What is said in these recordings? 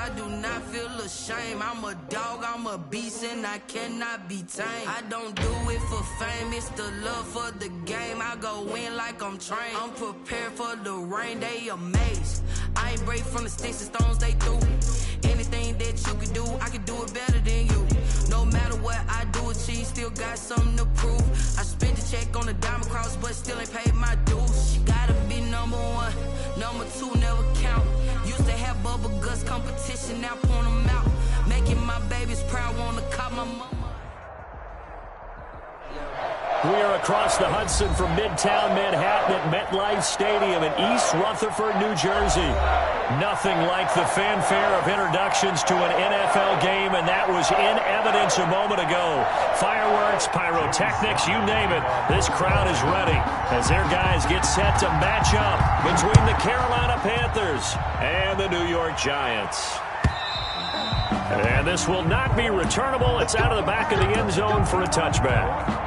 I do not feel ashamed. I'm a dog, I'm a beast, and I cannot be tamed. I don't do it for fame, it's the love for the game. I go in like I'm trained. I'm prepared for the rain, they amazed. I ain't break from the sticks and stones they threw. Anything that you can do, I can do it better than you. No matter what I do achieve, still got something to prove. I spent the check on the diamond cross, but still ain't paid my dues. You gotta be number one, number two never count. Used to have bubble guts competition, now point them out. Making my babies proud, wanna cop my mama. We are across the Hudson from Midtown Manhattan at MetLife Stadium in East Rutherford, New Jersey. Nothing like the fanfare of introductions to an NFL game, and that was in evidence a moment ago. Fireworks, pyrotechnics, you name it. This crowd is ready as their guys get set to match up between the Carolina Panthers and the New York Giants. And this will not be returnable. It's out of the back of the end zone for a touchback.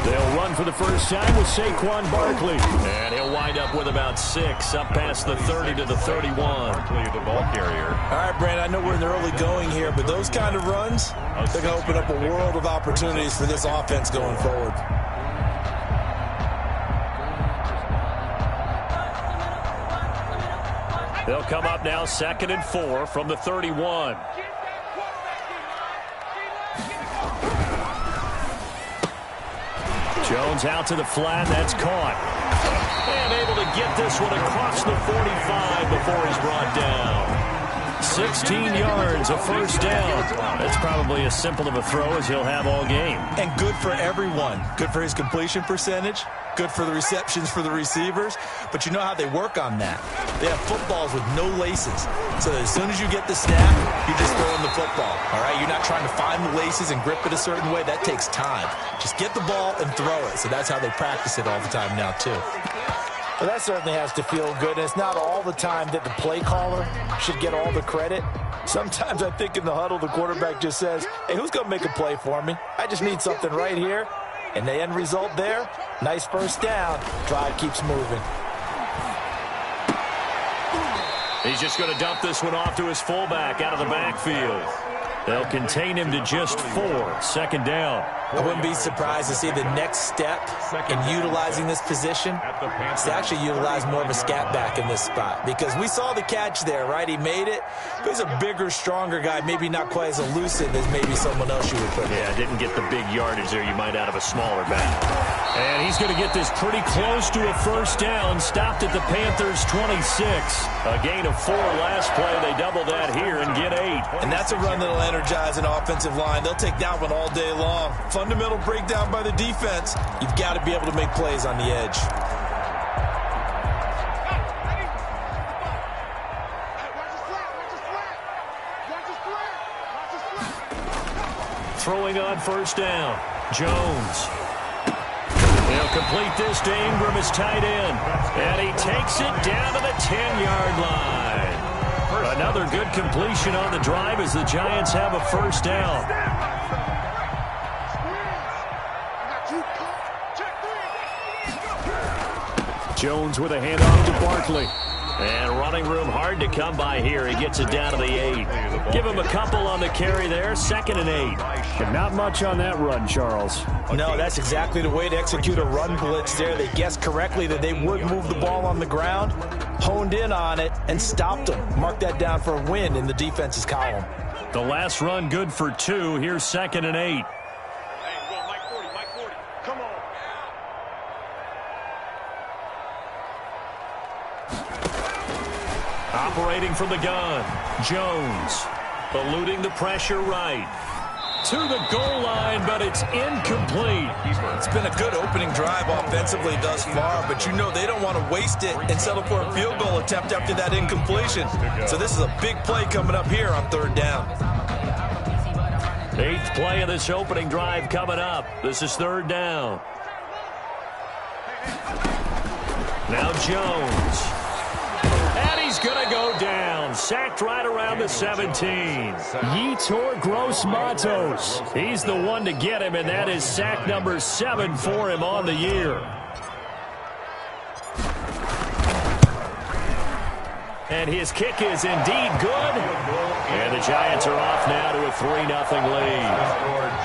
They'll run for the first time with Saquon Barkley. And he'll wind up with about 6, up past the 30 to the 31. Barkley, the ball carrier. All right, Brandon, I know we're in the early going here, but those kind of runs, they're going to open up a world of opportunities for this offense going forward. They'll come up now 2nd and 4 from the 31. Jones out to the flat. That's caught. And able to get this one across the 45 before he's brought down. 16 yards, a first down. That's probably as simple of a throw as he'll have all game. And good for everyone. Good for his completion percentage. Good for the receptions for the receivers. But you know how they work on that. They have footballs with no laces. So that as soon as you get the snap, you're just throwing the football. All right? You're not trying to find the laces and grip it a certain way. That takes time. Just get the ball and throw it. So that's how they practice it all the time now, too. Well, that certainly has to feel good. And it's not all the time that the play caller should get all the credit. Sometimes I think in the huddle, the quarterback just says, hey, who's going to make a play for me? I just need something right here. And the end result there, nice first down. Drive keeps moving. He's just going to dump this one off to his fullback out of the backfield. They'll contain him to just 4. 2nd down. I wouldn't be surprised to see the next step in utilizing this position is to actually utilize more of a scat back in this spot. Because we saw the catch there, right? He made it. But he's a bigger, stronger guy, maybe not quite as elusive as maybe someone else you would put in. Yeah, didn't get the big yardage there you might out of a smaller back. And he's going to get this pretty close to a first down. Stopped at the Panthers' 26. A gain of 4 last play. They double that here and get 8. And that's a run that'll energize an offensive line. They'll take that one all day long. Fundamental breakdown by the defense. You've got to be able to make plays on the edge. Throwing on first down. Jones. He'll complete this to Ingram as tight end. And he takes it down to the 10-yard line. Another good completion on the drive as the Giants have a first down. Jones with a handoff to Barkley. And running room hard to come by here. He gets it down to the 8. Give him a couple on the carry there. 2nd and 8. And not much on that run, Charles. No, that's exactly the way to execute a run blitz there. They guessed correctly that they would move the ball on the ground, honed in on it, and stopped them. Mark that down for a win in the defense's column. The last run good for 2. Here's 2nd and 8. Operating from the gun, Jones, eluding the pressure right. To the goal line, but it's incomplete. It's been a good opening drive offensively thus far, but you know they don't want to waste it and settle for a field goal attempt after that incompletion. So this is a big play coming up here on 3rd down. Eighth play of this opening drive coming up. This is third down. Now Jones. And he's going to go down. Sacked right around the 17. Yetur Gross-Matos. He's the one to get him, and that is sack number 7 for him on the year. And his kick is indeed good. And the Giants are off now to a 3-0 lead.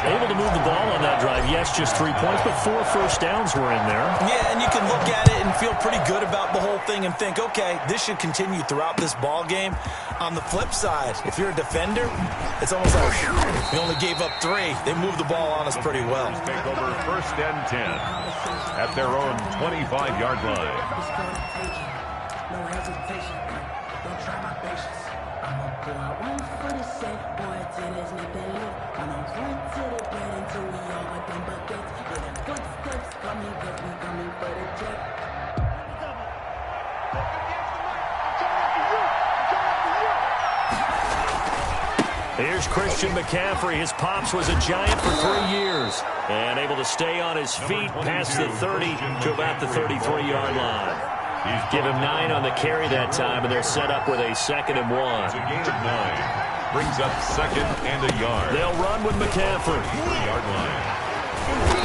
Able to move the ball on that drive. Yes, just 3 points, but 4 first downs were in there. Yeah, and you can look at it and feel pretty good about the whole thing and think, okay, this should continue throughout this ball game. On the flip side, if you're a defender, it's almost like we only gave up 3. They moved the ball on us pretty well. Take over first and 10 at their own 25-yard line. No hesitation. Don't try my patience. I'ma pour out one for the sake, boy, till there's nothing left. I'ma run to the bed until we all got them buckets. Yeah, them footsteps coming, cause we coming for the jet. Here's Christian McCaffrey. His pops was a Giant for 3 years. And able to stay on his feet past the 30 to about the 33-yard line. Give him 9 on the carry that time, and they're set up with a 2nd and 1. It's a gain of 9. Brings up 2nd and a yard. They'll run with McCaffrey. 3-yard line.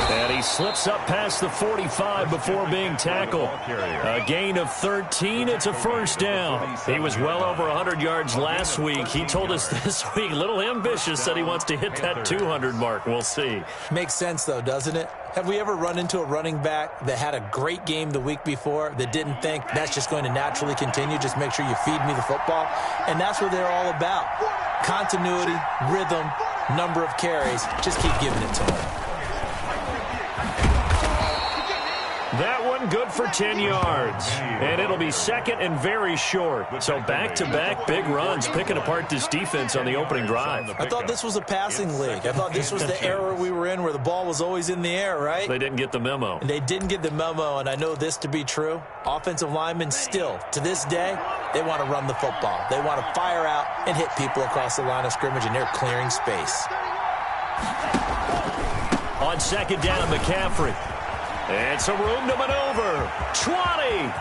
And he slips up past the 45 before being tackled. A gain of 13. It's a first down. He was well over 100 yards last week. He told us this week, little ambitious, said he wants to hit that 200 mark. We'll see. Makes sense, though, doesn't it? Have we ever run into a running back that had a great game the week before that didn't think that's just going to naturally continue? Just make sure you feed me the football. And that's what they're all about. Continuity, rhythm, number of carries. Just keep giving it to them. That one good for 10 yards. And it'll be 2nd and very short. So back-to-back big runs, picking apart this defense on the opening drive. I thought this was a passing league. I thought this was the era we were in where the ball was always in the air, right? They didn't get the memo. And they didn't get the memo, and I know this to be true. Offensive linemen still, to this day, they want to run the football. They want to fire out and hit people across the line of scrimmage, and they're clearing space. On 2nd down, McCaffrey. It's a room to maneuver. 20.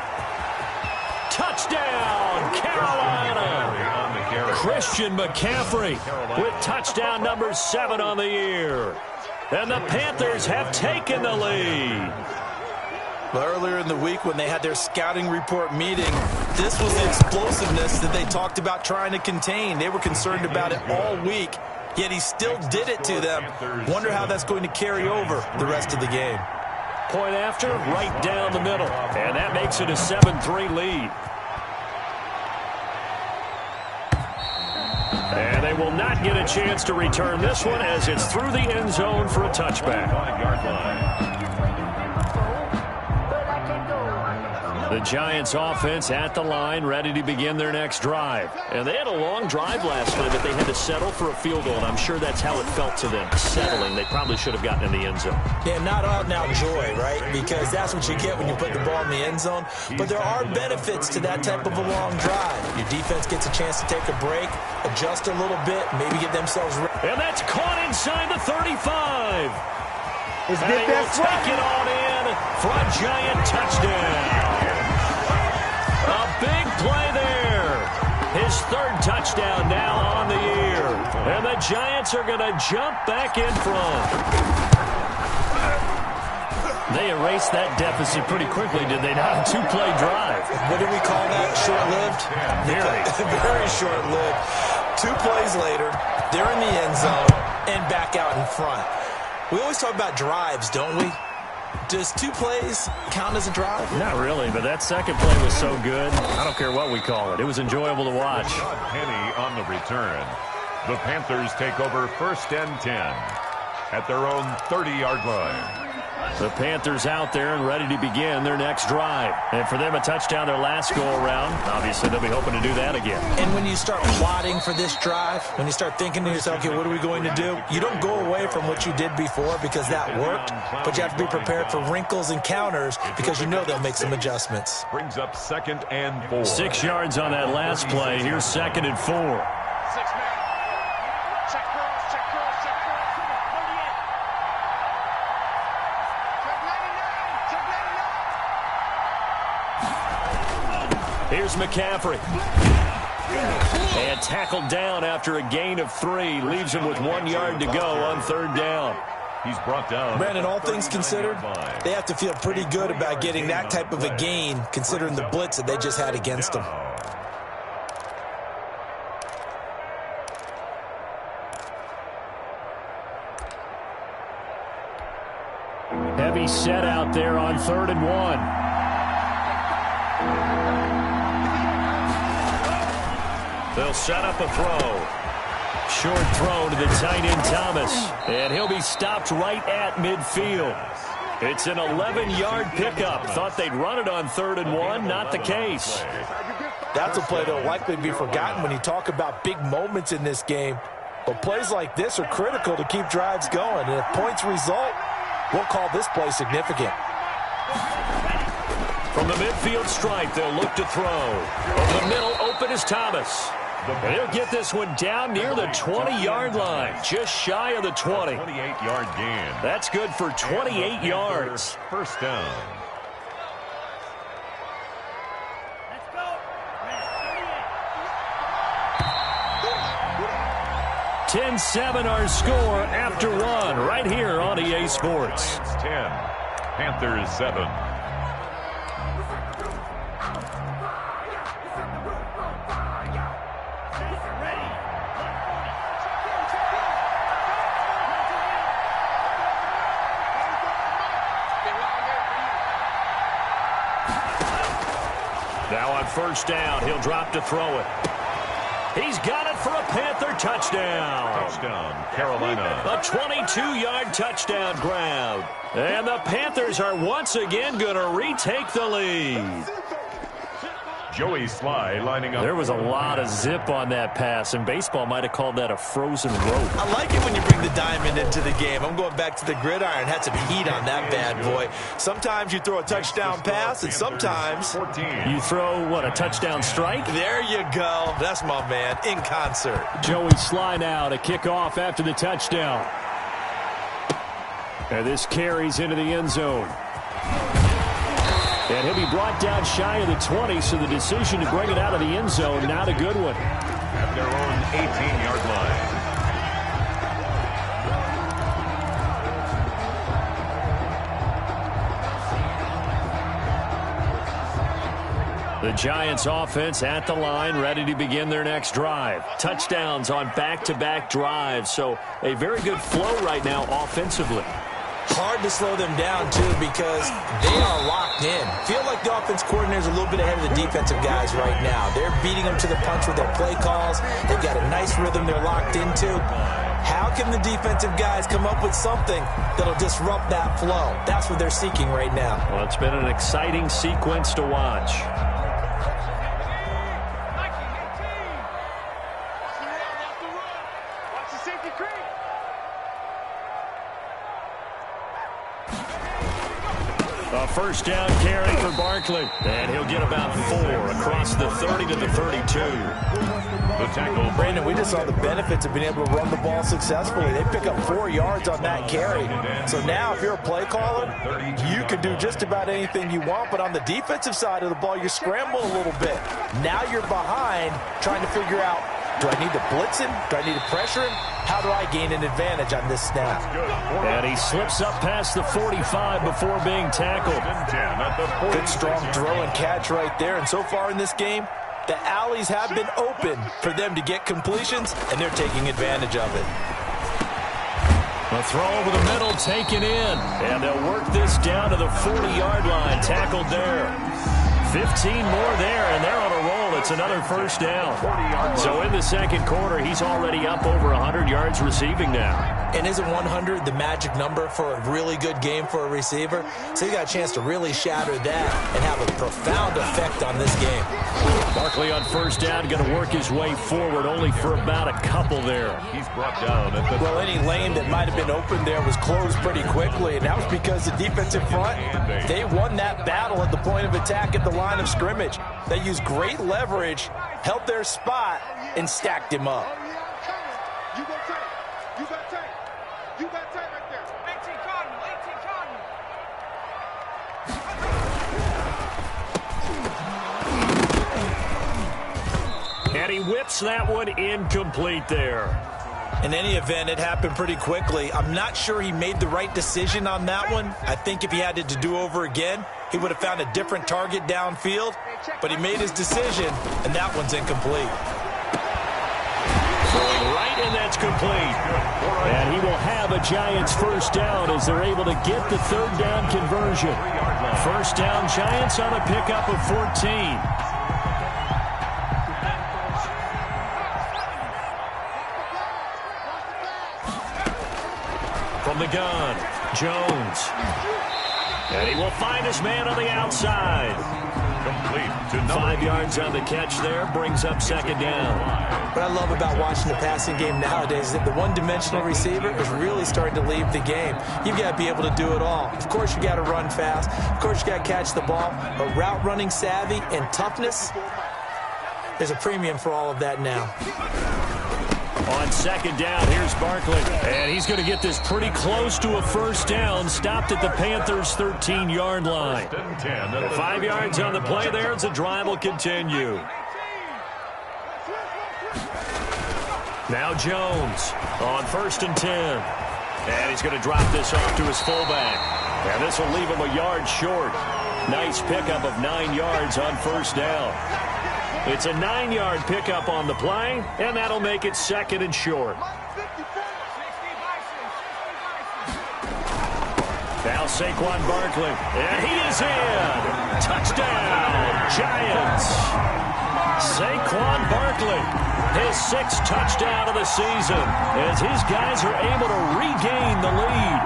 Touchdown, Carolina. Christian McCaffrey with touchdown number 7 on the year. And the Panthers have taken the lead. Well, earlier in the week when they had their scouting report meeting, this was the explosiveness that they talked about trying to contain. They were concerned about it all week, yet he still did it to them. Wonder how that's going to carry over the rest of the game. Point after, right down the middle. And that makes it a 7-3 lead. And they will not get a chance to return this one as it's through the end zone for a touchback. 5-yard line. The Giants offense at the line, ready to begin their next drive. And they had a long drive last night, but they had to settle for a field goal, and I'm sure that's how it felt to them, settling. They probably should have gotten in the end zone. Yeah, not out and out joy, right? Because that's what you get when you put the ball in the end zone. But there are benefits to that type of a long drive. Your defense gets a chance to take a break, adjust a little bit, maybe get themselves ready. And that's caught inside the 35. And they will take it on in for a Giant touchdown. A big play there. His 3rd touchdown now on the year. And the Giants are going to jump back in front. They erased that deficit pretty quickly, did they not? A 2-play drive. What do we call that? Short-lived? Very. Very short-lived. 2 plays later, they're in the end zone and back out in front. We always talk about drives, don't we? Does 2 plays count as a drive? Not really, but that second play was so good. I don't care what we call it. It was enjoyable to watch. Penny on the return. The Panthers take over first and 10 at their own 30-yard line. The Panthers out there and ready to begin their next drive. And for them, a touchdown their last go-around. Obviously, they'll be hoping to do that again. And when you start plotting for this drive, when you start thinking to yourself, okay, what are we going to do? You don't go away from what you did before because that worked, but you have to be prepared for wrinkles and counters because you know they'll make some adjustments. Brings up 2nd and 4. 6 yards on that last play. Here's 2nd and 4. Here's McCaffrey. And tackled down after a gain of 3. Leaves him with 1 yard to go on 3rd down. He's brought down. Brandon, all things considered, they have to feel pretty good about getting that type of a gain, considering the blitz that they just had against them. Heavy set out there on 3rd and 1. They'll set up a throw. Short throw to the tight end Thomas. And he'll be stopped right at midfield. It's an 11-yard pickup. Thought they'd run it on 3rd and 1. Not the case. That's a play that will likely be forgotten when you talk about big moments in this game. But plays like this are critical to keep drives going. And if points result, we'll call this play significant. From the midfield stripe, they'll look to throw. Over the middle, open is Thomas. And he'll get this one down near the 20-yard line, just shy of the 20. 28-yard gain. That's good for 28 yards. First down. Let's go. 10-7 our score after 1 right here on EA Sports. 10, Panthers 7. Now on 1st down, he'll drop to throw it. He's got it for a Panther touchdown. Touchdown, Carolina. A 22-yard touchdown grab. And the Panthers are once again going to retake the lead. Joey Sly lining up. There was a lot of zip on that pass, and baseball might have called that a frozen rope. I like it when you bring the diamond into the game. I'm going back to the gridiron. Had some heat on that bad boy. Sometimes you throw a touchdown pass, and sometimes you throw, what, a touchdown strike? There you go. That's my man, in concert. Joey Sly now to kick off after the touchdown. And this carries into the end zone. And he'll be brought down shy of the 20, so the decision to bring it out of the end zone, not a good one. At their own 18-yard line. The Giants offense at the line, ready to begin their next drive. Touchdowns on back-to-back drives, so a very good flow right now offensively. Hard to slow them down, too, because they are locked in. Feel like the offense coordinator is a little bit ahead of the defensive guys right now. They're beating them to the punch with their play calls. They've got a nice rhythm they're locked into. How can the defensive guys come up with something that'll disrupt that flow? That's what they're seeking right now. Well, it's been an exciting sequence to watch. A 1st down carry for Barkley. And he'll get about 4 across the 30 to the 32. The tackle. Brandon, we just saw the benefits of being able to run the ball successfully. They pick up 4 yards on that carry. So now if you're a play caller, you can do just about anything you want. But on the defensive side of the ball, you scramble a little bit. Now you're behind trying to figure out, do I need to blitz him? Do I need to pressure him? How do I gain an advantage on this snap? And he slips up past the 45 before being tackled. Good strong throw and catch right there. And so far in this game, the alleys have been open for them to get completions, and they're taking advantage of it. A throw over the middle taken in. And they'll work this down to the 40-yard line. Tackled there. 15 more there, and they're on a roll. It's another 1st down. So in the 2nd quarter, he's already up over 100 yards receiving now. And isn't 100 the magic number for a really good game for a receiver? So you got a chance to really shatter that and have a profound effect on this game. Barkley on 1st down, going to work his way forward, only for about a couple there. He's brought down at the well, any lane that might have been open there was closed pretty quickly, and that was because the defensive front, they won that battle at the point of attack at the line of scrimmage. They used great leverage, held their spot, and stacked him up. You got tight. You got tight. You got tight right there. 18 Cardinal. 18 Cardinal. And he whips that one incomplete there. In any event, it happened pretty quickly. I'm not sure he made the right decision on that one. I think if he had it to do over again, he would have found a different target downfield. But he made his decision, and that one's incomplete. Throwing right, and that's complete. And he will have a Giants first down as they're able to get the third down conversion. First down, Giants on a pickup of 14. From the gun, Jones. And he will find his man on the outside. Complete to 5 yards on the catch there, brings up second down. What I love about watching the passing game nowadays is that the one-dimensional receiver is really starting to leave the game. You've got to be able to do it all. Of course, you got to run fast. Of course, you got to catch the ball. But route running savvy and toughness, there's a premium for all of that now. On second down, here's Barkley. And he's going to get this pretty close to a first down. Stopped at the Panthers' 13-yard line. 5 yards on the play there as the drive will continue. Now Jones on 1st and 10. And he's going to drop this off to his fullback. And this will leave him a yard short. Nice pickup of 9 yards on first down. It's a 9-yard pickup on the play, and that'll make it second and short. Now Saquon Barkley, and he is in. Touchdown, Giants. Saquon Barkley, his 6th touchdown of the season, as his guys are able to regain the lead.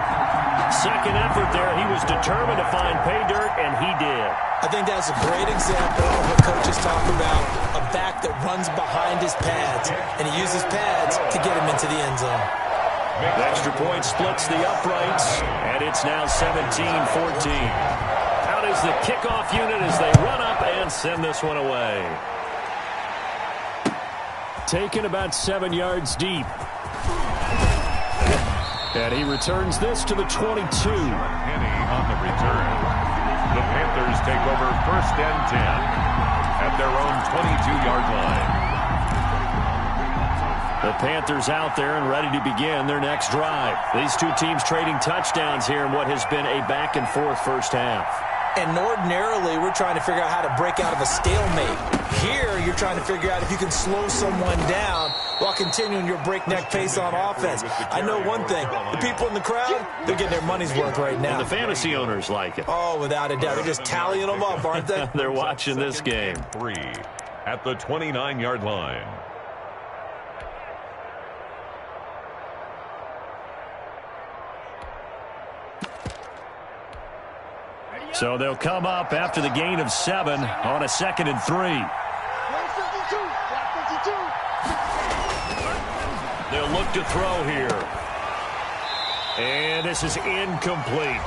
Second effort there, he was determined to find pay dirt, and he did. I think that's a great example of what coaches talk about, a back that runs behind his pads, and he uses pads to get him into the end zone. The extra point splits the uprights, and it's now 17-14. Out is the kickoff unit as they run up and send this one away. Taken about 7 yards deep. And he returns this to the 22. Penny on the return. The Panthers take over 1st and 10 at their own 22-yard line. The Panthers out there and ready to begin their next drive. These two teams trading touchdowns here in what has been a back-and-forth first half. And ordinarily, we're trying to figure out how to break out of a stalemate. Here, you're trying to figure out if you can slow someone down while continuing your breakneck pace on offense. I know one thing. The people in the crowd, they're getting their money's worth right now. And the fantasy owners like it. Oh, without a doubt. They're just tallying them up, aren't they? They're watching this game. 3 at the 29-yard line. So they'll come up after the gain of 7 on a 2nd and 3. They'll look to throw here. And this is incomplete.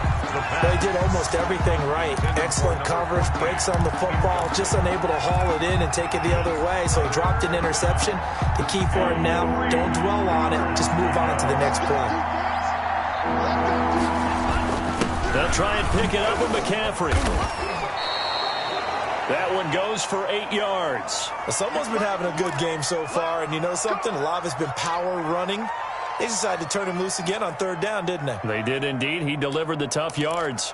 They did almost everything right. Excellent coverage, breaks on the football, just unable to haul it in and take it the other way. So he dropped an interception. The key for him now, don't dwell on it. Just move on to the next play. They'll try and pick it up with McCaffrey. That one goes for 8 yards. Well, someone's been having a good game so far, and you know something? A lot of it's been power running. They decided to turn him loose again on 3rd down, didn't they? They did indeed. He delivered the tough yards.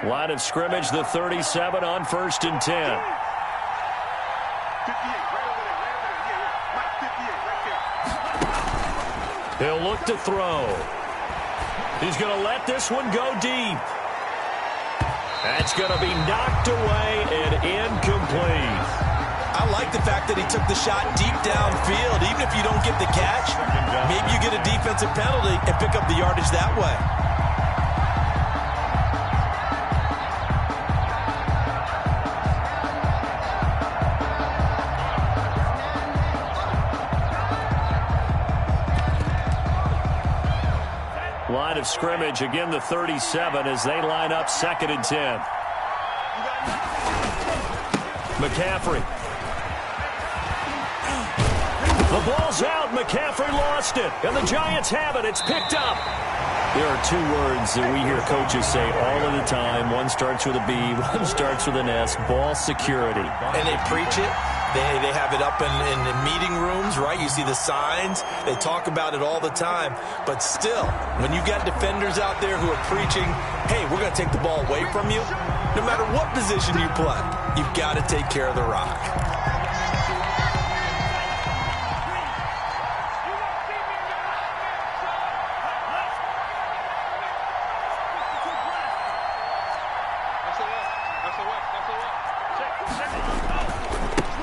Line of scrimmage, the 37 on 1st and 10. He'll look to throw. He's going to let this one go deep. That's going to be knocked away and incomplete. I like the fact that he took the shot deep downfield. Even if you don't get the catch, maybe you get a defensive penalty and pick up the yardage that way. Line of scrimmage, again the 37 as they line up 2nd and 10. McCaffrey. The ball's out. McCaffrey lost it. And the Giants have it. It's picked up. There are two words that we hear coaches say all of the time. One starts with a B, one starts with an S, ball security. And they preach it. They have it up in meeting rooms, right? You see the signs. They talk about it all the time. But still, when you got defenders out there who are preaching, hey, we're going to take the ball away from you, no matter what position you play, you've got to take care of the rock.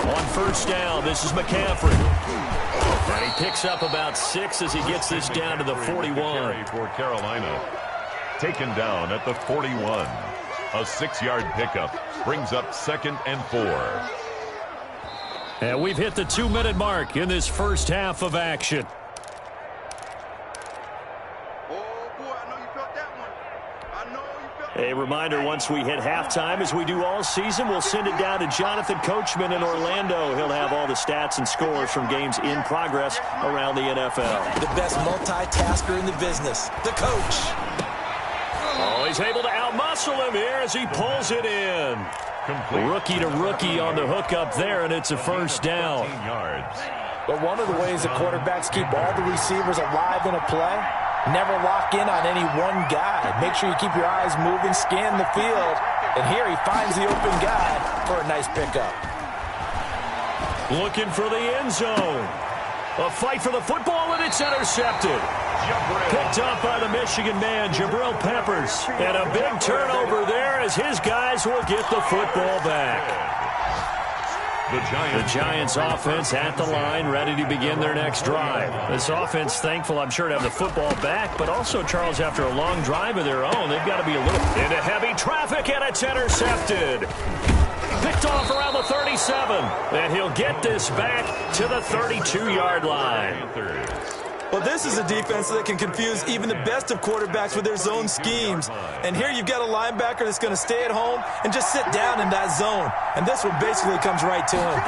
On first down, this is McCaffrey. And he picks up about 6 as he gets this down to the 41. For Carolina. Taken down at the 41. A 6-yard pickup brings up 2nd and 4. And we've hit the 2-minute mark in this first half of action. A reminder, once we hit halftime, as we do all season, we'll send it down to Jonathan Coachman in Orlando. He'll have all the stats and scores from games in progress around the NFL. The best multitasker in the business, the coach. Oh, he's able to outmuscle him here as he pulls it in. Complete. Rookie to rookie on the hook up there, and it's a first down. But one of the ways the quarterbacks keep all the receivers alive in a play, never lock in on any one guy. Make sure you keep your eyes moving, scan the field. And here he finds the open guy for a nice pickup. Looking for the end zone. A fight for the football, and it's intercepted. Picked up by the Michigan man, Jabril Peppers. And a big turnover there as his guys will get the football back. The Giants offense at the line, ready to begin their next drive. This offense thankful, I'm sure, to have the football back, but also, Charles, after a long drive of their own, they've got to be a little into heavy traffic, and it's intercepted. Picked off around the 37, and he'll get this back to the 32-yard line. Well, this is a defense that can confuse even the best of quarterbacks with their zone schemes. And here you've got a linebacker that's going to stay at home and just sit down in that zone. And this one basically comes right to him.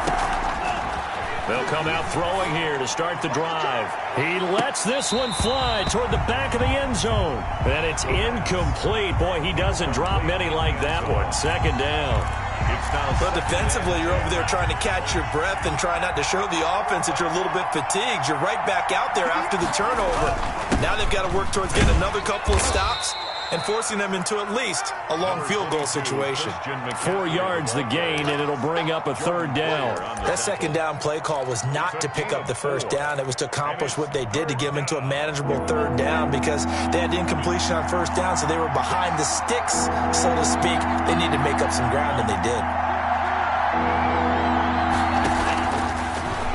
They'll come out throwing here to start the drive. He lets this one fly toward the back of the end zone. And it's incomplete. Boy, he doesn't drop many like that one. Second down. But defensively, you're over there trying to catch your breath and try not to show the offense that you're a little bit fatigued. You're right back out there after the turnover. Now they've got to work towards getting another couple of stops and forcing them into at least a long field goal situation. 4 yards the gain, and it'll bring up a third down. That second down play call was not to pick up the first down. It was to accomplish what they did, to get them into a manageable third down, because they had incompletion on first down, so they were behind the sticks, so to speak. They needed to make up some ground, and they did.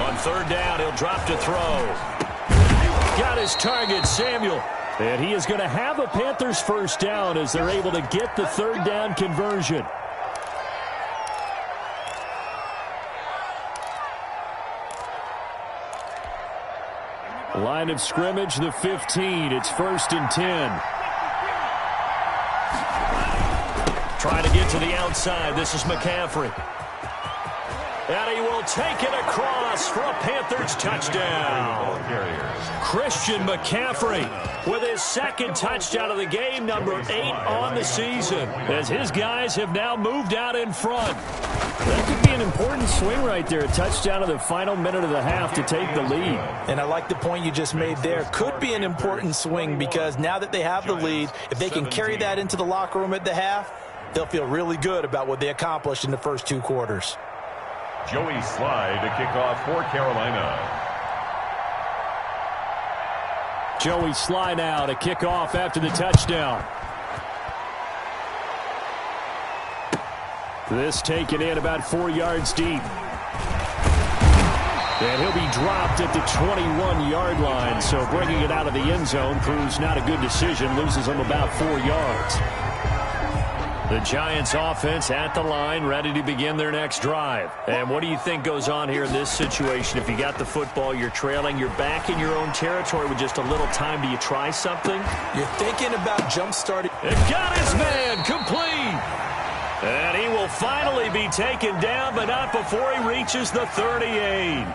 On third down, he'll drop to throw. Got his target, Samuel. And he is going to have a Panthers first down as they're able to get the third down conversion. Line of scrimmage, the 15. It's 1st and 10. Trying to get to the outside. This is McCaffrey. And he will take it across for a Panthers touchdown. Christian McCaffrey with his second touchdown of the game, number 8 on the season, as his guys have now moved out in front. That could be an important swing right there, a touchdown of the final minute of the half to take the lead. And I like the point you just made there. Could be an important swing, because now that they have the lead, if they can carry that into the locker room at the half, they'll feel really good about what they accomplished in the first 2 quarters. Joey Slye to kick off for Carolina. Joey Slye now to kick off after the touchdown. This taken in about 4 yards deep. And he'll be dropped at the 21-yard line, so bringing it out of the end zone proves not a good decision, loses him about 4 yards. The Giants offense at the line, ready to begin their next drive. And what do you think goes on here in this situation? If you got the football, you're trailing, you're back in your own territory with just a little time. Do you try something? You're thinking about jump-starting. And got his man complete. And he will finally be taken down, but not before he reaches the 38.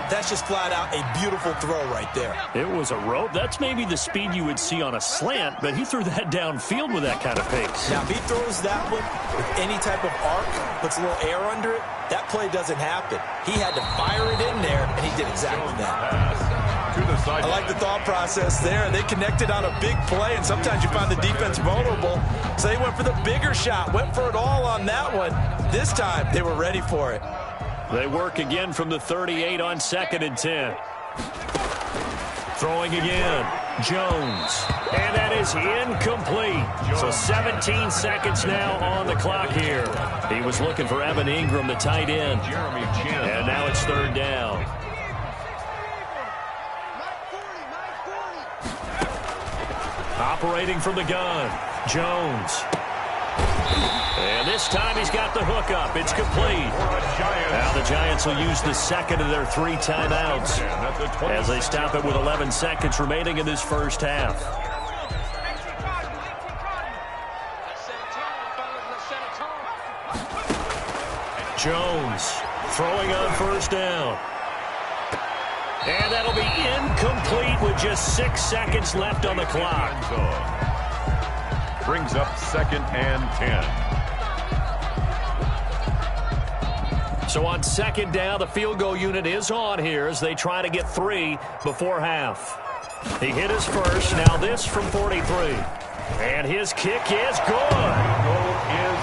That's just flat out a beautiful throw right there. It was a rope. That's maybe the speed you would see on a slant, but he threw that downfield with that kind of pace. Now, if he throws that one with any type of arc, puts a little air under it, that play doesn't happen. He had to fire it in there, and he did exactly that. I like the thought process there. They connected on a big play, and sometimes you find the defense vulnerable. So they went for the bigger shot, went for it all on that one. This time, they were ready for it. They work again from the 38 on 2nd and 10. Throwing again. Jones. And that is incomplete. So 17 seconds now on the clock here. He was looking for Evan Ingram, the tight end. And now it's 3rd down. Operating from the gun, Jones. And this time he's got the hook up. It's complete. Now the Giants will use the second of their 3 timeouts as they stop it with 11 seconds remaining in this first half. Jones throwing on 1st down. And that'll be incomplete with just 6 seconds left on the clock. Brings up 2nd and 10. So on 2nd down, the field goal unit is on here as they try to get 3 before half. He hit his first. Now this from 43. And his kick is good.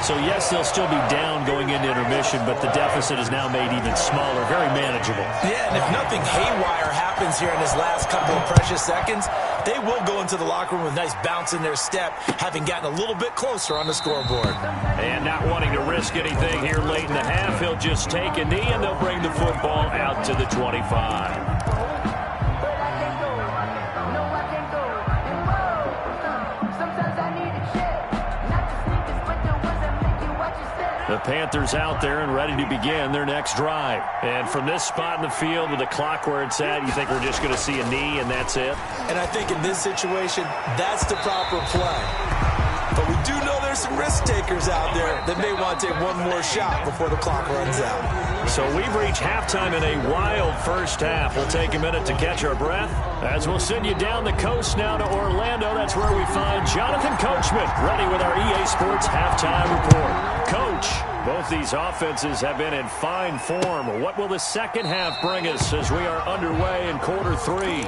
So, yes, they'll still be down going into intermission, but the deficit is now made even smaller, very manageable. Yeah, and if nothing haywire happens here in his last couple of precious seconds, they will go into the locker room with a nice bounce in their step, having gotten a little bit closer on the scoreboard. And not wanting to risk anything here late in the half, he'll just take a knee, and they'll bring the football out to the 25. The Panthers out there and ready to begin their next drive. And from this spot in the field with the clock where it's at, you think we're just going to see a knee and that's it? And I think in this situation, that's the proper play. But we do know there's some risk takers out there that may want to take one more shot before the clock runs out. So we've reached halftime in a wild first half. We'll take a minute to catch our breath as we'll send you down the coast now to Orlando. That's where we find Jonathan Coachman ready with our EA Sports halftime report. Coach, both these offenses have been in fine form. What will the second half bring us as we are underway in quarter 3?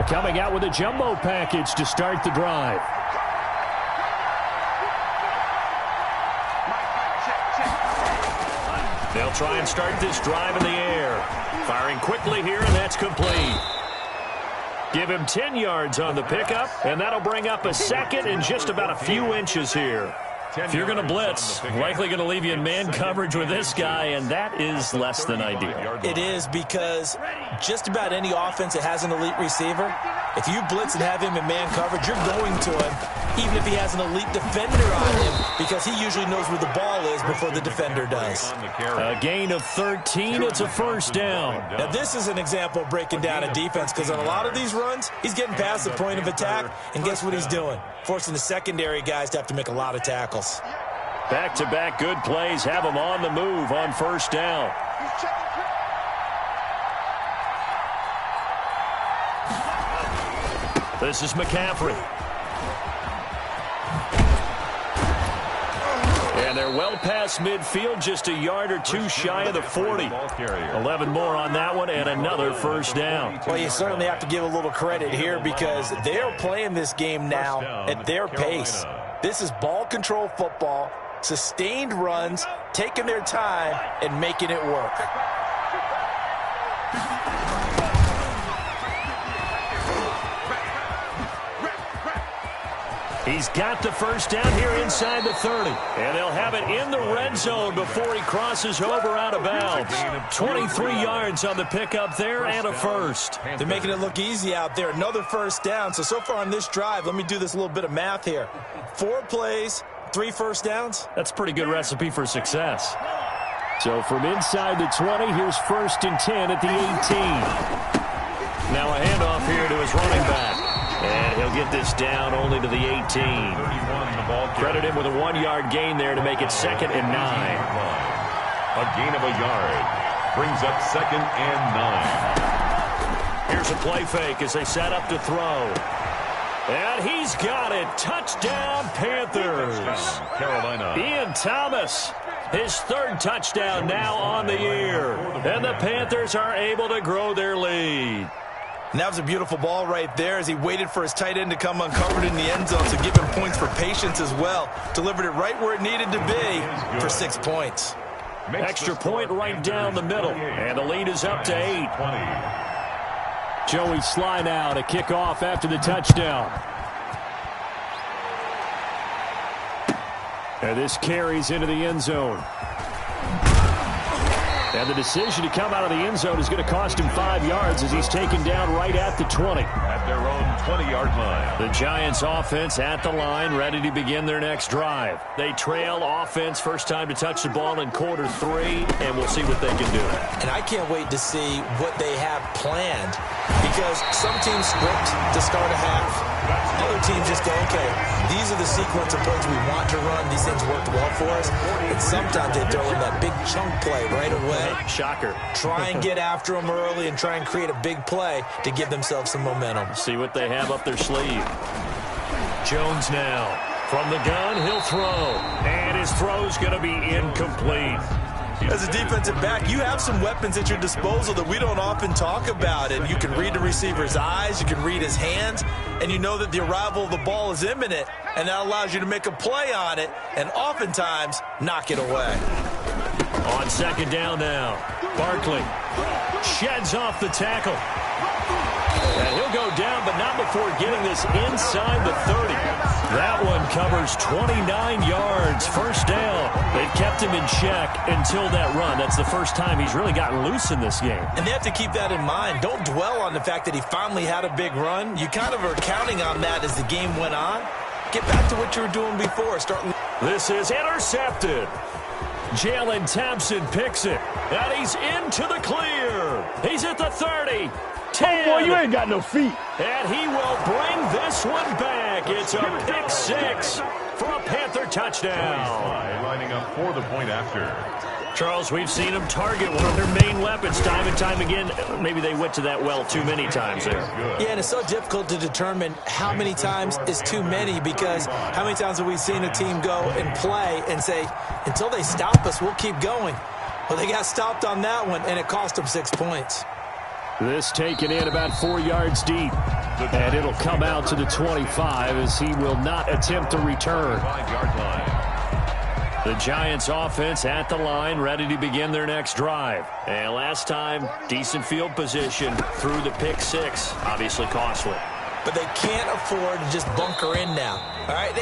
Coming out with a jumbo package to start the drive. They'll try and start this drive in the air. Firing quickly here, and that's complete. Give him 10 yards on the pickup, and that'll bring up a second in just about a few inches here. If you're going to blitz, likely going to leave you in man coverage with this guy, and that is less than ideal. It is, because just about any offense that has an elite receiver, if you blitz and have him in man coverage, you're going to him, even if he has an elite defender on him, because he usually knows where the ball is before the defender does. A gain of 13. It's a first down. Now, this is an example of breaking down a defense, because on a lot of these runs, he's getting past the point of attack, and guess what he's doing? Forcing the secondary guys to have to make a lot of tackles. Back-to-back good plays have them on the move on first down. This is McCaffrey. And they're well past midfield, just a yard or two shy of the 40. 11 more on that one, and another first down. Well, you certainly have to give a little credit here, because they're playing this game now at their pace. This is ball control football, sustained runs, taking their time, and making it work. He's got the first down here inside the 30. And they'll have it in the red zone before he crosses over out of bounds. 23 yards on the pickup there and a first. They're making it look easy out there. Another first down. So far on this drive, let me do this little bit of math here. 4 plays, 3 first downs. That's a pretty good recipe for success. So from inside the 20, here's 1st and 10 at the 18. Now a handoff here to his running back. And he'll get this down only to the 18. 31, the ball Credit him with a 1-yard gain there to make it 2nd and 9. A gain of a yard brings up 2nd and 9. Here's a play fake as they set up to throw. And he's got it. Touchdown, Panthers. Carolina. Ian Thomas, his 3rd touchdown now on the year. And the Panthers are able to grow their lead. And that was a beautiful ball right there as he waited for his tight end to come uncovered in the end zone, so give him points for patience as well. Delivered it right where it needed to be for 6 points. Extra point right down the middle. And the lead is up to 8. 20. Joey Sly now to kick off after the touchdown. And this carries into the end zone. And the decision to come out of the end zone is going to cost him 5 yards as he's taken down right at the 20. At their own 20-yard line. The Giants offense at the line, ready to begin their next drive. They trail offense, first time to touch the ball in quarter 3, and we'll see what they can do. And I can't wait to see what they have planned, because some teams script to start a half. Other teams just go, okay, these are the sequence of plays we want to run. These things worked well for us. And sometimes they throw in that big chunk play right away. Shocker. Try and get after them early and try and create a big play to give themselves some momentum. See what they have up their sleeve. Jones now. From the gun, he'll throw. And his throw's going to be incomplete. As a defensive back, you have some weapons at your disposal that we don't often talk about. And you can read the receiver's eyes, you can read his hands, and you know that the arrival of the ball is imminent. And that allows you to make a play on it and oftentimes knock it away. On 2nd down now, Barkley sheds off the tackle. And he'll go down, but not before getting this inside the 30. That one covers 29 yards, 1st down. They've kept him in check until that run. That's the first time he's really gotten loose in this game. And they have to keep that in mind. Don't dwell on the fact that he finally had a big run. You kind of are counting on that as the game went on. Get back to what you were doing before. This is intercepted. Jalen Thompson picks it, and he's into the clear. He's at the 30. 10. Oh, boy, you ain't got no feet. And he will bring this one back. It's a pick 6 for a Panther touchdown. Lining up for the point after. Charles, we've seen them target one of their main weapons time and time again. Maybe they went to that well too many times there. Yeah, and it's so difficult to determine how many times is too many, because how many times have we seen a team go and play and say, until they stop us, we'll keep going. Well, they got stopped on that one, and it cost them 6 points. This taken in about 4 yards deep. And it'll come out to the 25 as he will not attempt to return. 5-yard line. The Giants offense at the line, ready to begin their next drive. And last time, decent field position through the pick 6. Obviously costly. But they can't afford to just bunker in now. All right,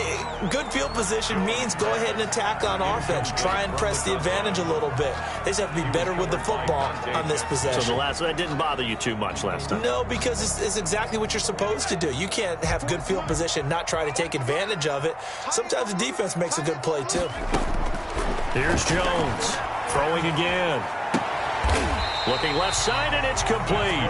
good field position means go ahead and attack on offense. Try and press the advantage a little bit. They just have to be better with the football on this possession. So that didn't bother you too much last time? No, because it's exactly what you're supposed to do. You can't have good field position and not try to take advantage of it. Sometimes the defense makes a good play, too. Here's Jones, throwing again. Looking left side, and it's complete.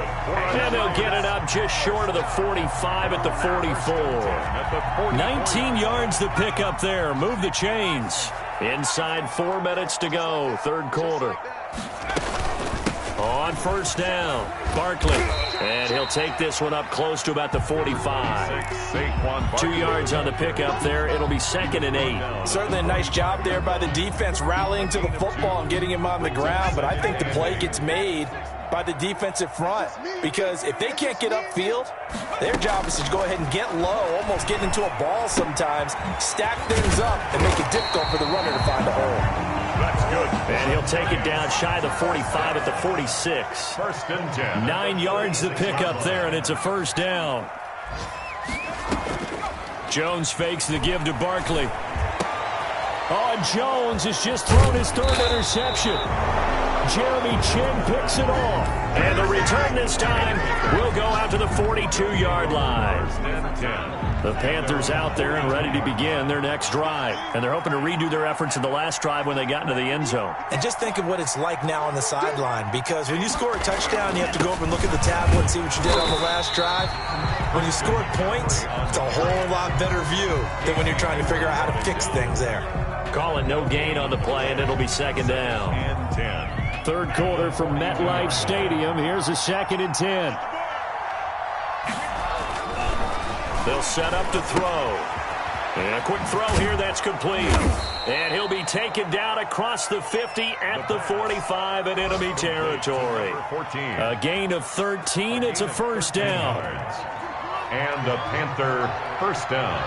And they'll get it up just short of the 45 at the 44. 19 yards the pick up there. Move the chains. Inside 4 minutes to go, 3rd quarter. On 1st down, Barkley. And he'll take this one up close to about the 45. 2 yards on the pickup there. It'll be 2nd and 8. Certainly a nice job there by the defense rallying to the football and getting him on the ground. But I think the play gets made by the defensive front, because if they can't get upfield, their job is to go ahead and get low, almost get into a ball sometimes, stack things up, and make it difficult for the runner to find a hole. That's good. And he'll take it down shy of the 45 at the 46. 1st and 10. 9 yards to pick up there, and it's a 1st down. Jones fakes the give to Barkley. Oh, Jones has just thrown his 3rd interception. Jeremy Chin picks it off. And the return this time will go out to the 42-yard line. The Panthers out there and ready to begin their next drive. And they're hoping to redo their efforts in the last drive when they got into the end zone. And just think of what it's like now on the sideline, because when you score a touchdown, you have to go over and look at the tablet and see what you did on the last drive. When you scored points, it's a whole lot better view than when you're trying to figure out how to fix things there. Calling no gain on the play, and it'll be second down. And 10. Third quarter from MetLife Stadium. Here's a 2nd and 10. They'll set up to throw. And a quick throw here, that's complete. And he'll be taken down across the 50 at the 45 in enemy territory. A gain of 13. It's a first down. And a Panther first down.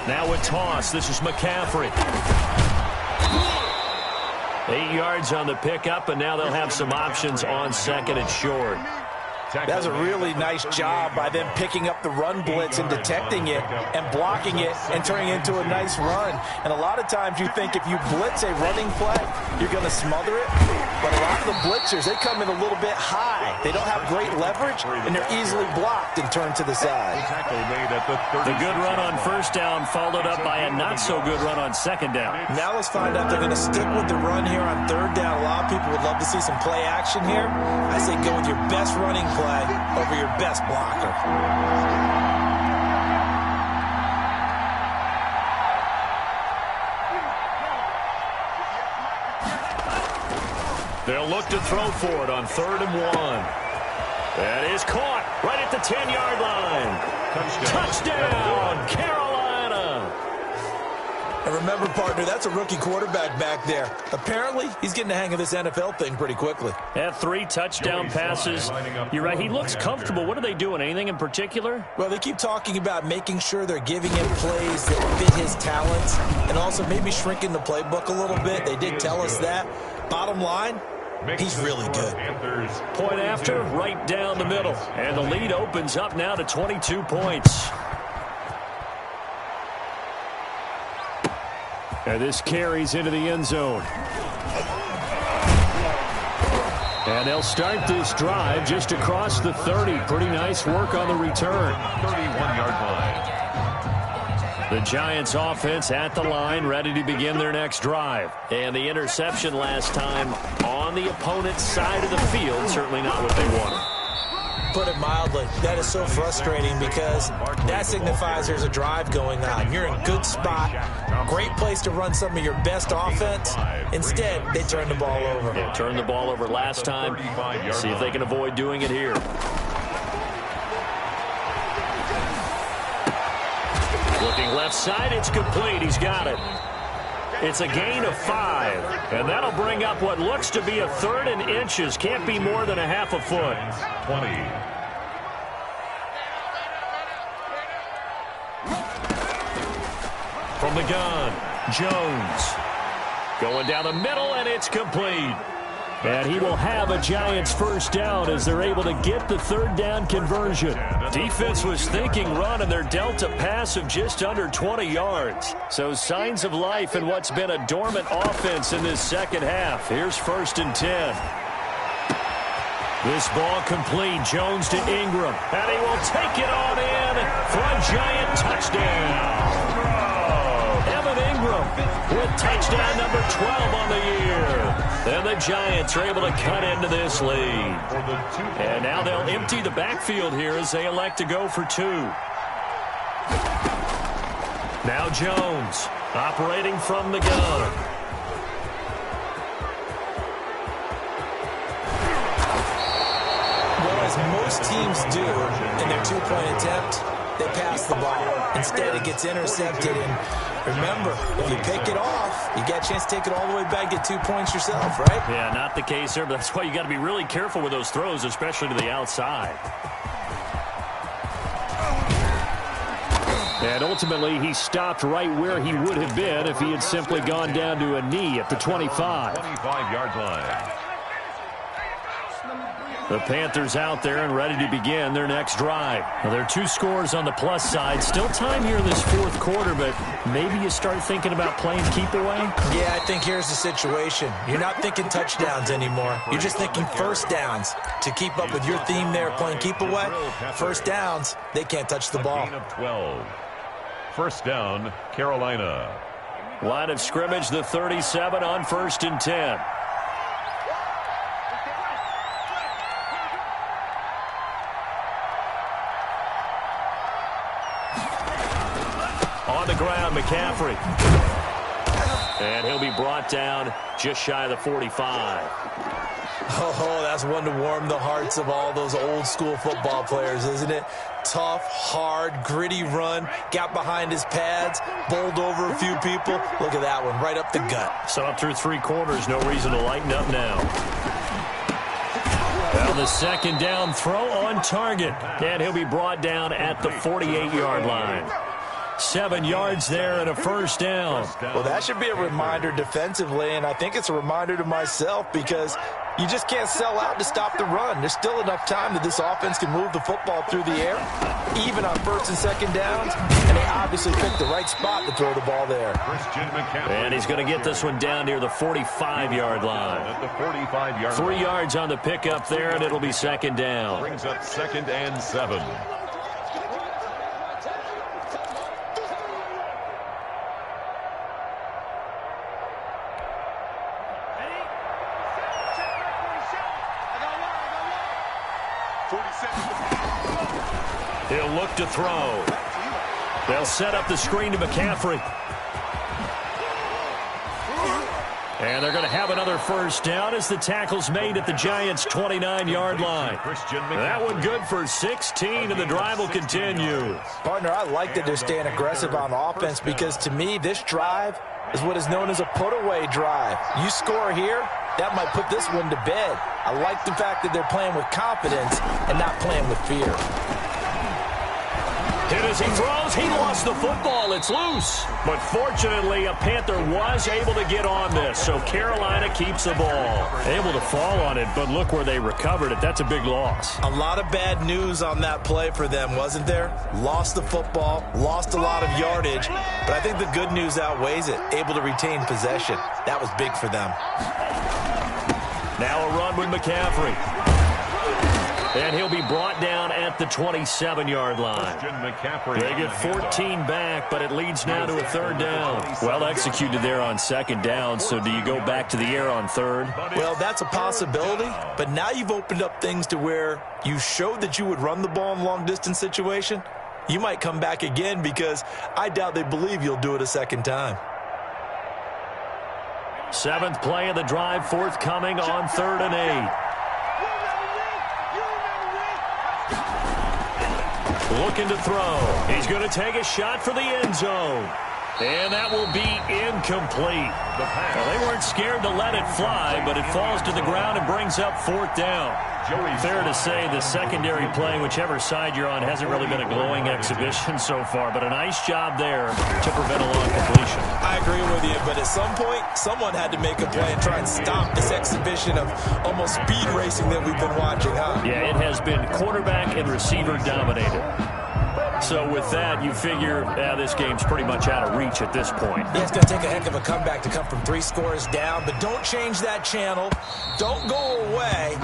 Now a toss. This is McCaffrey. 8 yards on the pickup, and now they'll have some options on second and short. That was a really nice job by them picking up the run blitz and detecting it and blocking it and turning it into a nice run. And a lot of times you think if you blitz a running play, you're going to smother it. But a lot of the blitzers, they come in a little bit high. They don't have great leverage, and they're easily blocked and turned to the side. The good run on first down followed up by a not-so-good run on second down. Now let's find out if they're going to stick with the run here on third down. A lot of people would love to see some play action here. I say go with your best running play over your best blocker. They'll look to throw for it on 3rd and 1. That is caught right at the 10-yard line. Touchdown, Carolina. And remember, partner, that's a rookie quarterback back there. Apparently, he's getting the hang of this NFL thing pretty quickly. Had 3 touchdown passes. You're right, he looks comfortable. What are they doing? Anything in particular? Well, they keep talking about making sure they're giving him plays that fit his talents and also maybe shrinking the playbook a little bit. They did tell us that. Bottom line, he's really good. Point after, right down the middle. And the lead opens up now to 22 points. And this carries into the end zone. And they'll start this drive just across the 30. Pretty nice work on the return. 31-yard line. The Giants offense at the line, ready to begin their next drive. And the interception last time on the opponent's side of the field, certainly not what they wanted. Put it mildly, that is so frustrating because that signifies there's a drive going on. You're in a good spot, great place to run some of your best offense. Instead, they turn the ball over. Yeah, turned the ball over last time. See if they can avoid doing it here. Looking left side, it's complete. He's got it. It's a gain of 5, and that'll bring up what looks to be a 3rd and inches. Can't be more than a half a foot. 20. From the gun, Jones. Going down the middle, and it's complete. And he will have a Giants first down as they're able to get the 3rd down conversion. Defense was thinking run, and they're dealt a pass of just under 20 yards. So signs of life in what's been a dormant offense in this second half. Here's 1st and 10. This ball complete. Jones to Ingram. And he will take it on in for a Giant touchdown. Evan Ingram with touchdown number 12 on the year. And the Giants are able to cut into this lead. And now they'll empty the backfield here as they elect to go for 2. Now Jones operating from the gun. Well, as most teams do in their 2-point attempt, they pass the ball. Instead, it gets intercepted. And remember, if you pick it off, you get a chance to take it all the way back, get 2 points yourself, right? Yeah, not the case there, but that's why you got to be really careful with those throws, especially to the outside. And ultimately, he stopped right where he would have been if he had simply gone down to a knee at the 25. 25-yard line. The Panthers out there and ready to begin their next drive. Now, there are 2 scores on the plus side. Still time here in this 4th quarter, but maybe you start thinking about playing keep away? Yeah, I think here's the situation. You're not thinking touchdowns anymore. You're just thinking first downs. To keep up with your theme there, playing keep away, first downs, they can't touch the ball. Gain of 12. First down, Carolina. Line of scrimmage, the 37 on 1st and 10. On the ground, McCaffrey. And he'll be brought down just shy of the 45. Oh, that's one to warm the hearts of all those old-school football players, isn't it? Tough, hard, gritty run, got behind his pads, bowled over a few people. Look at that one, right up the gut. So up through 3 quarters, no reason to lighten up now. Well, the second down throw on target. And he'll be brought down at the 48-yard line. 7 yards there and a first down. Well, that should be a reminder defensively, and I think it's a reminder to myself because you just can't sell out to stop the run. There's still enough time that this offense can move the football through the air, even on 1st and 2nd downs, and they obviously picked the right spot to throw the ball there. And he's going to get this one down near the 45-yard line. At the 45-yard 3 yards on the pickup there, and it'll be second down. Brings up 2nd and 7. He'll look to throw. They'll set up the screen to McCaffrey. And they're going to have another first down as the tackle's made at the Giants' 29-yard line. That one good for 16, and the drive will continue. Partner, I like that they're staying aggressive on offense because, to me, this drive is what is known as a put-away drive. You score here, that might put this one to bed. I like the fact that they're playing with confidence and not playing with fear. Hit as he throws. He lost the football. It's loose. But fortunately, a Panther was able to get on this, so Carolina keeps the ball. Able to fall on it, but look where they recovered it. That's a big loss. A lot of bad news on that play for them, wasn't there? Lost the football, lost a lot of yardage, but I think the good news outweighs it. Able to retain possession. That was big for them. Now a run with McCaffrey. And he'll be brought down at the 27-yard line. They get 14 back, but it leads now to a 3rd down. Well executed there on 2nd down, so do you go back to the air on 3rd? Well, that's a possibility, but now you've opened up things to where you showed that you would run the ball in long-distance situation. You might come back again because I doubt they believe you'll do it a 2nd time. 7th play of the drive, forthcoming on 3rd and 8. Looking to throw. He's going to take a shot for the end zone. And that will be incomplete. Well, they weren't scared to let it fly, but it falls to the ground and brings up 4th down. Fair to say the secondary play, whichever side you're on, hasn't really been a glowing exhibition so far, but a nice job there to prevent a long completion. I agree with you, but at some point, someone had to make a play and try and stop this exhibition of almost speed racing that we've been watching, huh? Yeah, it has been quarterback and receiver dominated. So with that, you figure this game's pretty much out of reach at this point. Yeah, it's going to take a heck of a comeback to come from 3 scores down, but don't change that channel. Don't go away.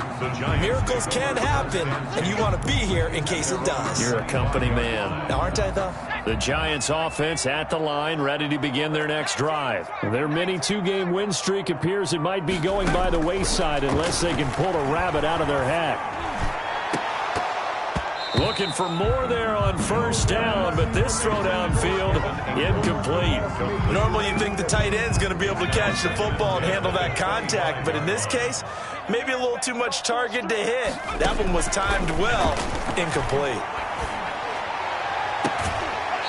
Miracles can happen, and you want to be here in case it does. You're a company man. Now, aren't I, though? The Giants offense at the line, ready to begin their next drive. Their mini 2-game win streak appears it might be going by the wayside unless they can pull a rabbit out of their hat. Looking for more there on 1st down, but this throw downfield, incomplete. Normally you think the tight end's going to be able to catch the football and handle that contact, but in this case, maybe a little too much target to hit. That one was timed well, incomplete.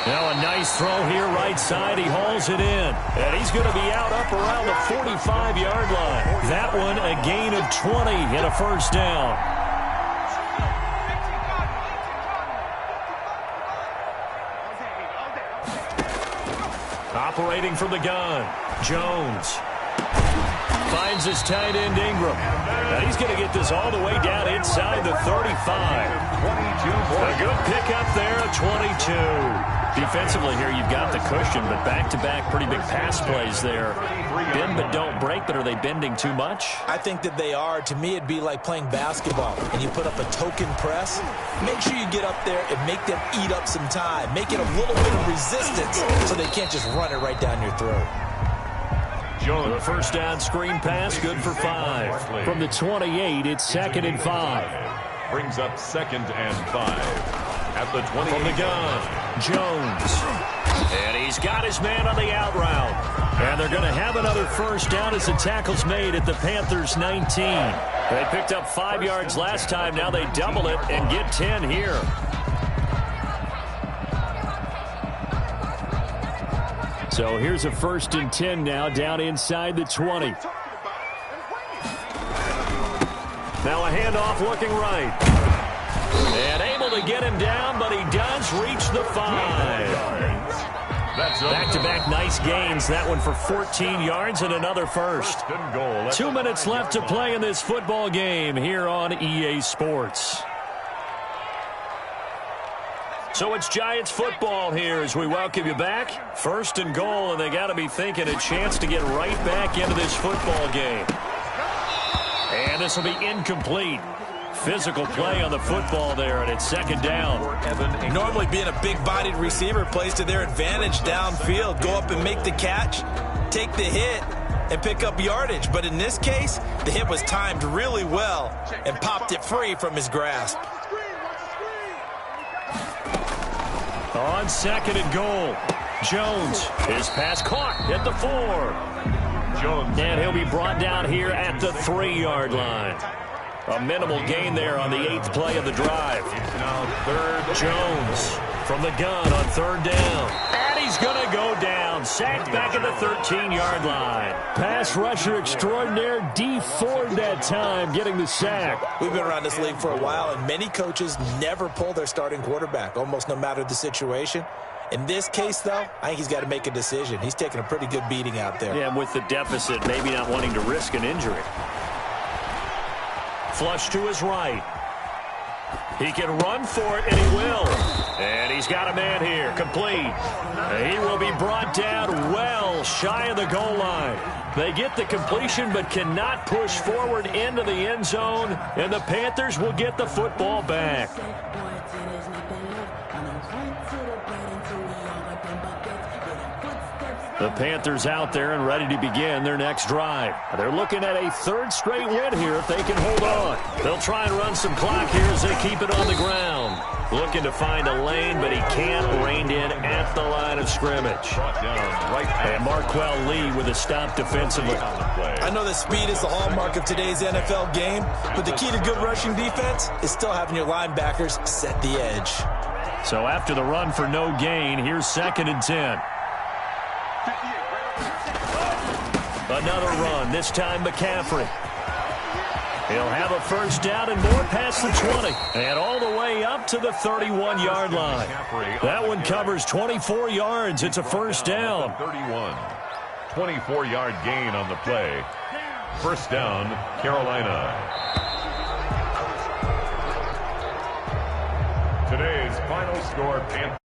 Now a nice throw here right side. He hauls it in, and he's going to be out up around the 45-yard line. That one a gain of 20 and a 1st down. Operating from the gun, Jones. Finds his tight end Ingram. Now he's going to get this all the way down inside the 35. A good pickup there, a 22. Defensively here, you've got the cushion, but back-to-back pretty big pass plays there. Bend but don't break, but are they bending too much? I think that they are. To me, it'd be like playing basketball, and you put up a token press. Make sure you get up there and make them eat up some time. Make it a little bit of resistance so they can't just run it right down your throat. The first down screen pass, good for 5. From the 28, it's 2nd and 5. Brings up 2nd and 5. At the 20. From the gun, Jones. And he's got his man on the out route. And they're going to have another first down as the tackle's made at the Panthers' 19. They picked up 5 yards last time. Now they double it and get 10 here. So here's a 1st and 10 now down inside the 20. Now a handoff looking right. And able to get him down, but he does reach the 5. Back-to-back nice gains. That one for 14 yards and another first. 2 minutes left to play in this football game here on EA Sports. So it's Giants football here as we welcome you back. 1st and goal, and they got to be thinking a chance to get right back into this football game. And this will be incomplete. Physical play on the football there, and it's 2nd down. Normally being a big-bodied receiver plays to their advantage downfield. Go up and make the catch, take the hit, and pick up yardage. But in this case, the hit was timed really well and popped it free from his grasp. On 2nd and goal, Jones. His pass caught at the 4. Jones. And he'll be brought down here at the 3-yard line. A minimal gain there on the 8th play of the drive. Now 3rd. Jones from the gun on 3rd down. And he's going to go down. Sacked back at the 13-yard line. Pass rusher extraordinaire, D Ford that time getting the sack. We've been around this league for a while, and many coaches never pull their starting quarterback, almost no matter the situation. In this case, though, I think he's got to make a decision. He's taking a pretty good beating out there. Yeah, with the deficit, maybe not wanting to risk an injury. Flush to his right. He can run for it, and he will. And he's got a man here, complete. He will be brought down well shy of the goal line. They get the completion but cannot push forward into the end zone, and the Panthers will get the football back. The Panthers out there and ready to begin their next drive. They're looking at a 3rd straight win here if they can hold on. They'll try and run some clock here as they keep it on the ground. Looking to find a lane, but he can't. Reined in at the line of scrimmage. And Marquell Lee with a stop defensively. I know that speed is the hallmark of today's NFL game, but the key to good rushing defense is still having your linebackers set the edge. So after the run for no gain, here's 2nd and 10. Another run, this time McCaffrey. He'll have a first down and more past the 20. And all the way up to the 31-yard line. That one covers 24 yards. It's a first down. 31. 24-yard gain on the play. First down, Carolina. Today's final score, Panthers.